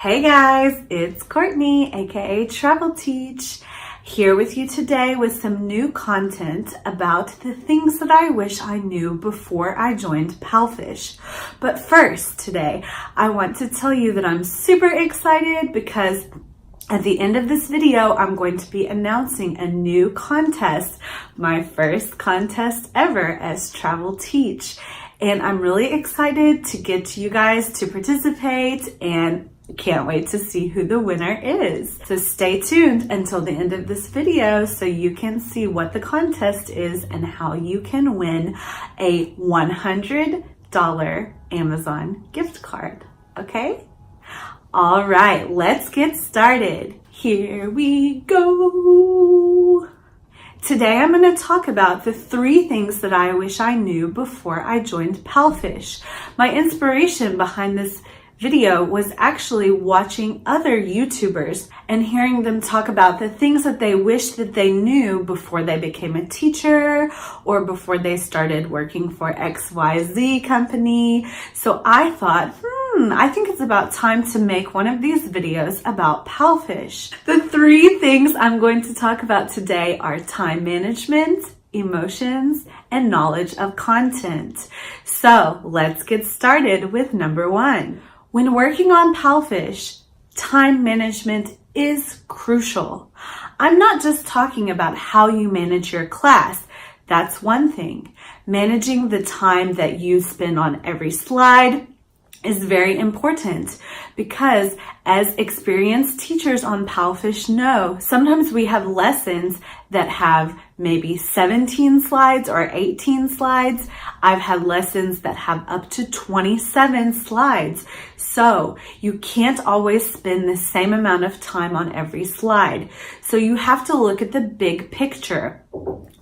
Hey guys, it's Courtney, aka Travel Teach, here with you today with some new content about the things that I wish I knew before I joined PalFish. But first, today, I want to tell you that I'm super excited because at the end of this video, I'm going to be announcing a new contest, my first contest ever as Travel Teach. And I'm really excited to get you guys to participate and can't wait to see who the winner is. So stay tuned until the end of this video so you can see what the contest is and how you can win a $100 Amazon gift card, okay? All right, let's get started. Here we go. Today I'm going to talk about the 3 things that I wish I knew before I joined PalFish. My inspiration behind this video was actually watching other YouTubers and hearing them talk about the things that they wish that they knew before they became a teacher or before they started working for XYZ company. So I thought, I think it's about time to make one of these videos about PalFish. The 3 things I'm going to talk about today are time management, emotions, and knowledge of content. So let's get started with number 1. When working on PalFish, time management is crucial. I'm not just talking about how you manage your class. That's one thing. Managing the time that you spend on every slide is very important because as experienced teachers on PalFish know, sometimes we have lessons that have maybe 17 slides or 18 slides. I've had lessons that have up to 27 slides. So you can't always spend the same amount of time on every slide. So you have to look at the big picture.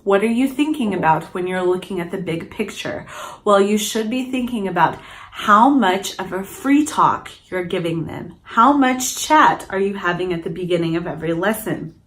What are you thinking about when you're looking at the big picture? Well, you should be thinking about how much of a free talk you're giving them. How much chat are you having at the beginning of every lesson?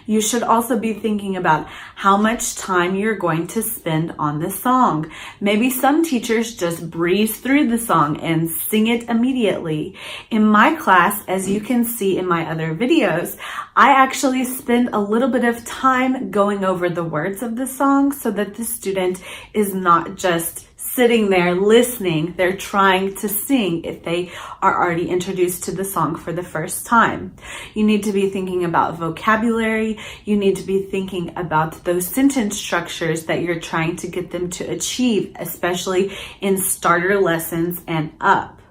You should also be thinking about how much time you're going to spend on the song. Maybe some teachers just breeze through the song and sing it immediately. In my class, as you can see in my other videos, I actually spend a little bit of time going over the words of the song so that the student is not just sitting there listening, they're trying to sing if they are already introduced to the song for the first time. You need to be thinking about vocabulary. You need to be thinking about those sentence structures that you're trying to get them to achieve, especially in starter lessons and up.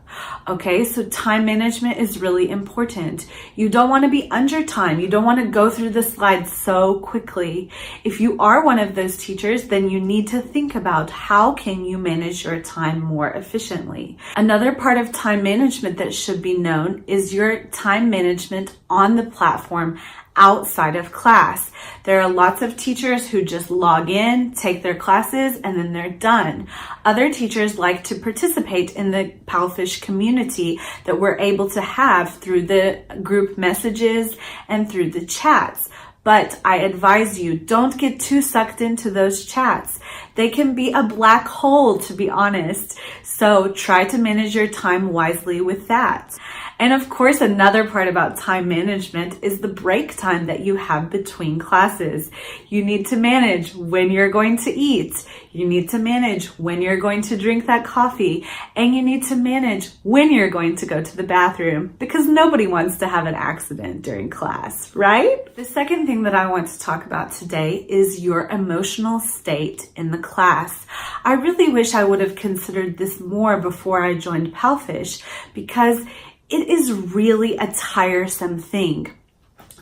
Okay, so time management is really important. You don't want to be under time. You don't want to go through the slides so quickly. If you are one of those teachers, then you need to think about how can you manage your time more efficiently. Another part of time management that should be known is your time management on the platform outside of class. There are lots of teachers who just log in, take their classes, and then they're done. Other teachers like to participate in the PalFish community that we're able to have through the group messages and through the chats. But I advise you, don't get too sucked into those chats. They can be a black hole, to be honest. So try to manage your time wisely with that. And of course, another part about time management is the break time that you have between classes. You need to manage when you're going to eat. You need to manage when you're going to drink that coffee. And you need to manage when you're going to go to the bathroom because nobody wants to have an accident during class, right? The second thing that I want to talk about today is your emotional state in the class. I really wish I would have considered this more before I joined PalFish because it is really a tiresome thing.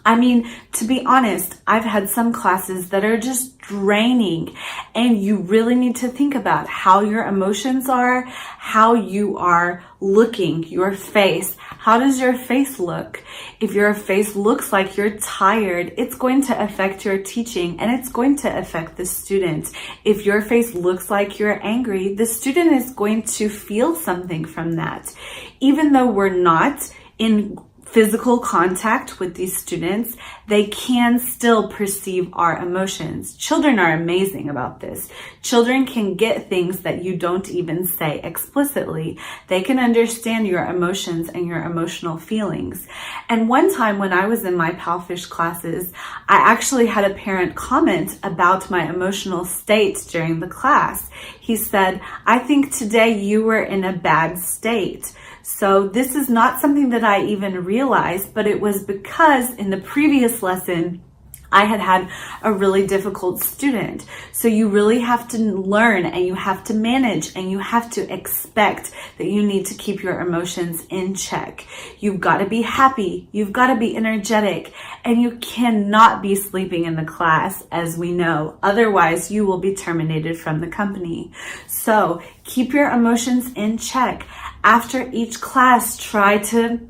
I mean, to be honest, I've had some classes that are just draining, and you really need to think about how your emotions are, how you are looking, your face. How does your face look? If your face looks like you're tired, it's going to affect your teaching and it's going to affect the student. If your face looks like you're angry, the student is going to feel something from that. Even though we're not in physical contact with these students, they can still perceive our emotions. Children are amazing about this. Children can get things that you don't even say explicitly. They can understand your emotions and your emotional feelings. And one time when I was in my PalFish classes, I actually had a parent comment about my emotional state during the class. He said, "I think today you were in a bad state." So this is not something that I even realized, but it was because in the previous lesson, I had a really difficult student. So you really have to learn, and you have to manage, and you have to expect that you need to keep your emotions in check. You've got to be happy. You've got to be energetic, and you cannot be sleeping in the class, as we know. Otherwise, you will be terminated from the company. So keep your emotions in check. After each class, try to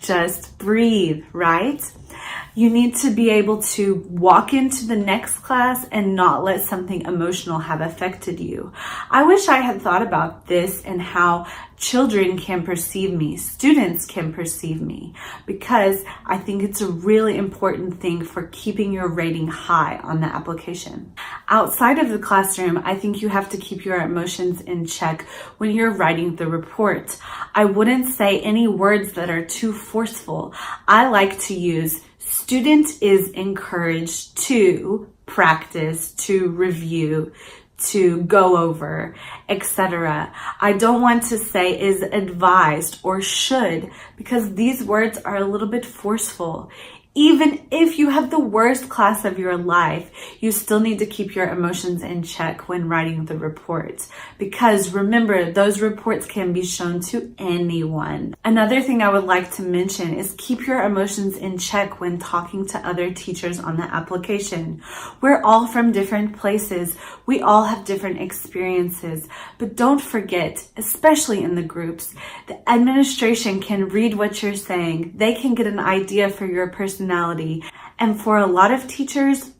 just breathe, right? You need to be able to walk into the next class and not let something emotional have affected you. I wish I had thought about this and how children can perceive me, students can perceive me, because I think it's a really important thing for keeping your rating high on the application. Outside of the classroom, I think you have to keep your emotions in check when you're writing the report. I wouldn't say any words that are too forceful. I like to use student is encouraged to practice, to review, to go over, etc. I don't want to say is advised or should, because these words are a little bit forceful. Even if you have the worst class of your life, you still need to keep your emotions in check when writing the report. Because remember, those reports can be shown to anyone. Another thing I would like to mention is keep your emotions in check when talking to other teachers on the application. We're all from different places. We all have different experiences. But don't forget, especially in the groups, the administration can read what you're saying. They can get an idea for your personality. And for a lot of teachers,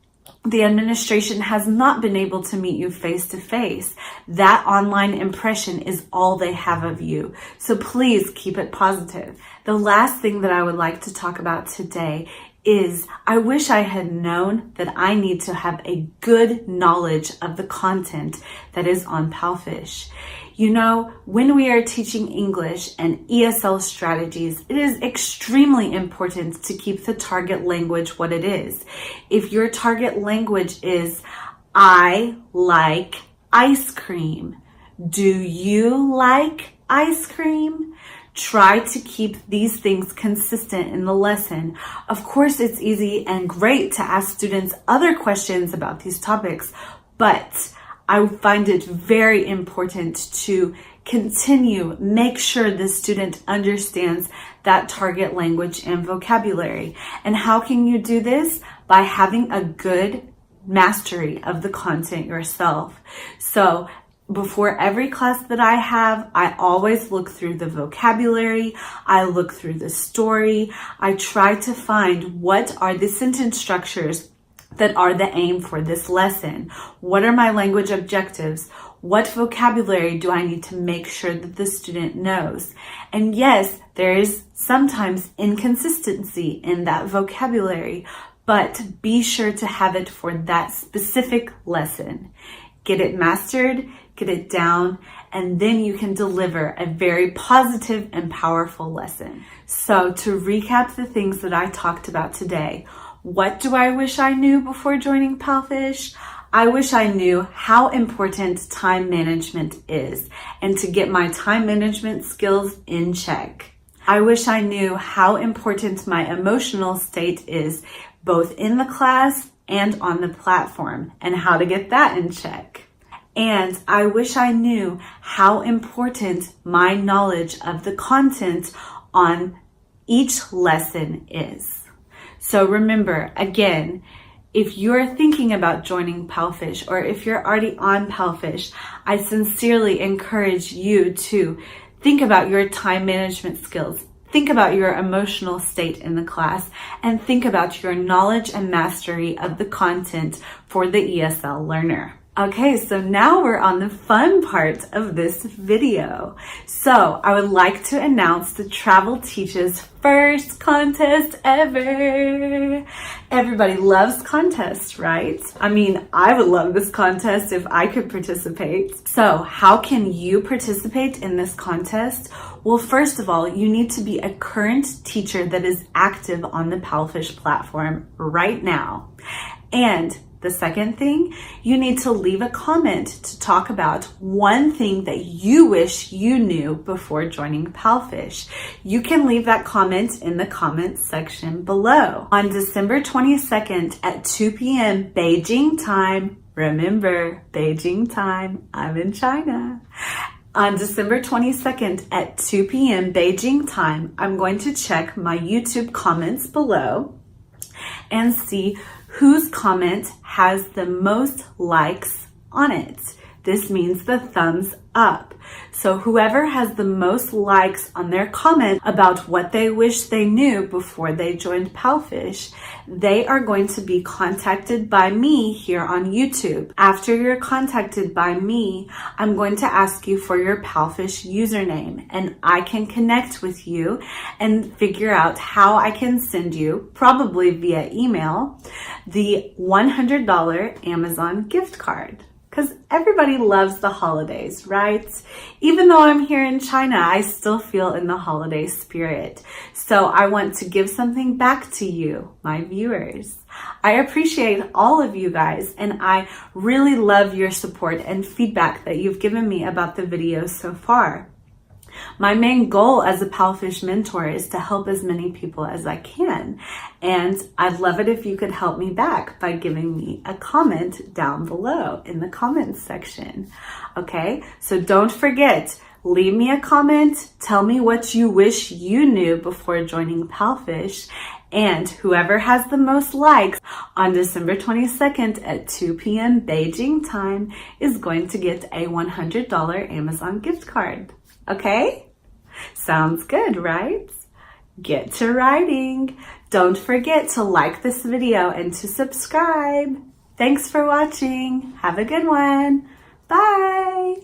the administration has not been able to meet you face to face. That online impression is all they have of you. So please keep it positive. The last thing that I would like to talk about today is I wish I had known that I need to have a good knowledge of the content that is on PalFish. You know, when we are teaching English and ESL strategies, it is extremely important to keep the target language what it is. If your target language is, I like ice cream. Do you like ice cream? Try to keep these things consistent in the lesson. Of course, it's easy and great to ask students other questions about these topics, but I find it very important to make sure the student understands that target language and vocabulary. And how can you do this? By having a good mastery of the content yourself. So before every class that I have, I always look through the vocabulary, I look through the story, I try to find what are the sentence structures that are the aim for this lesson. What are my language objectives? What vocabulary do I need to make sure that the student knows? And yes, there is sometimes inconsistency in that vocabulary, but be sure to have it for that specific lesson. Get it mastered, get it down, and then you can deliver a very positive and powerful lesson. So to recap the things that I talked about today, what do I wish I knew before joining PalFish? I wish I knew how important time management is and to get my time management skills in check. I wish I knew how important my emotional state is both in the class and on the platform and how to get that in check. And I wish I knew how important my knowledge of the content on each lesson is. So remember, again, if you're thinking about joining PalFish or if you're already on PalFish, I sincerely encourage you to think about your time management skills, think about your emotional state in the class, and think about your knowledge and mastery of the content for the ESL learner. Okay, so now we're on the fun part of this video. So I would like to announce the Travel Teach's first contest ever. Everybody loves contests, right? I mean, I would love this contest if I could participate. So how can you participate in this contest? Well, first of all, you need to be a current teacher that is active on the PalFish platform right now. And the second thing, you need to leave a comment to talk about one thing that you wish you knew before joining PalFish. You can leave that comment in the comments section below. On December 22nd at 2 p.m. Beijing time, remember, Beijing time, I'm in China. On December 22nd at 2 p.m. Beijing time, I'm going to check my YouTube comments below and see whose comment has the most likes on it. This means the thumbs up. So whoever has the most likes on their comment about what they wish they knew before they joined PalFish, they are going to be contacted by me here on YouTube. After you're contacted by me, I'm going to ask you for your PalFish username, and I can connect with you and figure out how I can send you, probably via email, the $100 Amazon gift card. Because everybody loves the holidays, right? Even though I'm here in China, I still feel in the holiday spirit. So I want to give something back to you, my viewers. I appreciate all of you guys, and I really love your support and feedback that you've given me about the videos so far. My main goal as a PalFish mentor is to help as many people as I can. And I'd love it if you could help me back by giving me a comment down below in the comments section. Okay, so don't forget, leave me a comment, tell me what you wish you knew before joining PalFish, and whoever has the most likes on December 22nd at 2 p.m. Beijing time is going to get a $100 Amazon gift card. Okay? Sounds good, right? Get to writing. Don't forget to like this video and to subscribe. Thanks for watching. Have a good one. Bye.